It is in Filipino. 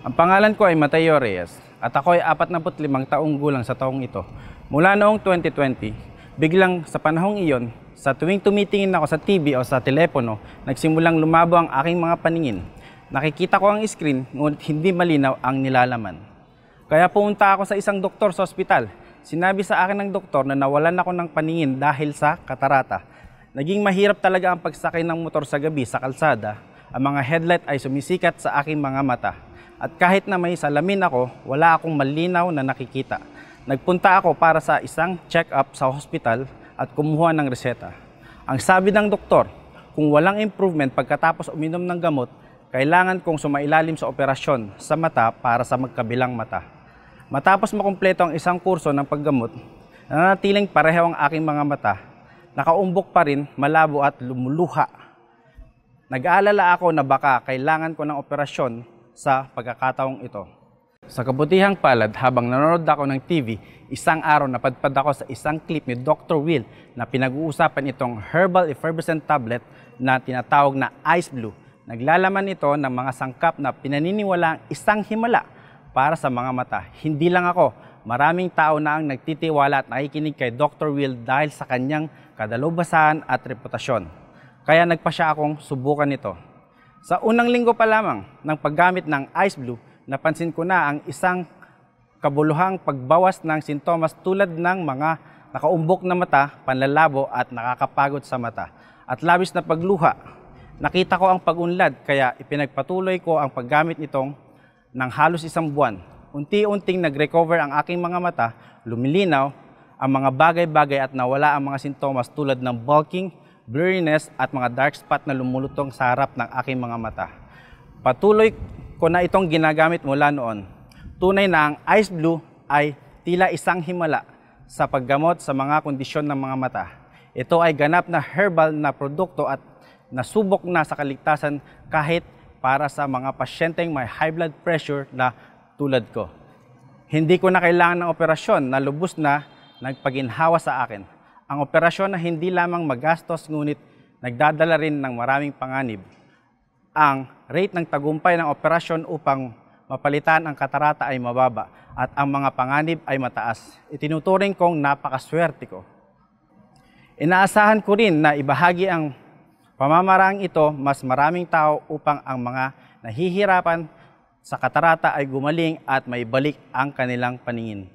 Ang pangalan ko ay Mateo Reyes at ako ay 45 taong gulang sa taong ito. Mula noong 2020, biglang sa panahong iyon, sa tuwing tumitingin ako sa TV o sa telepono, nagsimulang lumabo ang aking mga paningin. Nakikita ko ang screen, ngunit hindi malinaw ang nilalaman. Kaya pumunta ako sa isang doktor sa ospital. Sinabi sa akin ng doktor na nawalan ako ng paningin dahil sa katarata. Naging mahirap talaga ang pagsakay ng motor sa gabi sa kalsada. Ang mga headlight ay sumisikat sa aking mga mata. At kahit na may salamin ako, wala akong malinaw na nakikita. Nagpunta ako para sa isang check-up sa hospital at kumuha ng reseta. Ang sabi ng doktor, kung walang improvement pagkatapos uminom ng gamot, kailangan kong sumailalim sa operasyon sa mata para sa magkabilang mata. Matapos makumpleto ang isang kurso ng paggamot, nananatiling pareho ang aking mga mata. Nakaumbok pa rin, malabo at lumuluha. Nag-aalala ako na baka kailangan ko ng operasyon sa pagkakataong ito. Sa kabutihang palad, habang nanonood ako ng TV, isang araw napadpad ako sa isang clip ni Dr. Will na pinag-uusapan itong herbal effervescent tablet na tinatawag na Ice Blue. Naglalaman ito ng mga sangkap na pinaniniwalaang isang himala para sa mga mata. Hindi lang ako, maraming tao na ang nagtitiwala at nakikinig kay Dr. Will dahil sa kanyang kadalubasan at reputasyon. Kaya nagpasya akong subukan ito. Sa unang linggo pa lamang ng paggamit ng Ice Blue, napansin ko na ang isang kabuluhang pagbawas ng sintomas tulad ng mga nakaumbok na mata, panlalabo at nakakapagod sa mata, at labis na pagluha. Nakita ko ang pag-unlad kaya ipinagpatuloy ko ang paggamit nitong ng halos isang buwan. Unti-unting nag-recover ang aking mga mata, lumilinaw ang mga bagay-bagay at nawala ang mga sintomas tulad ng bulking, blurriness at mga dark spot na lumulutong sa harap ng aking mga mata. Patuloy ko na itong ginagamit mula noon. Tunay na ang Ice Blue ay tila isang himala sa paggamot sa mga kondisyon ng mga mata. Ito ay ganap na herbal na produkto at nasubok na sa kaligtasan kahit para sa mga pasyenteng may high blood pressure na tulad ko. Hindi ko na kailangan ng operasyon na lubos na nagpaginhawa sa akin. Ang operasyon na hindi lamang magastos ngunit nagdadala rin ng maraming panganib. Ang rate ng tagumpay ng operasyon upang mapalitan ang katarata ay mababa at ang mga panganib ay mataas. Itinuturing kong napakaswerte ko. Inaasahan ko rin na ibahagi ang pamamaraang ito mas maraming tao upang ang mga nahihirapan sa katarata ay gumaling at maibalik ang kanilang paningin.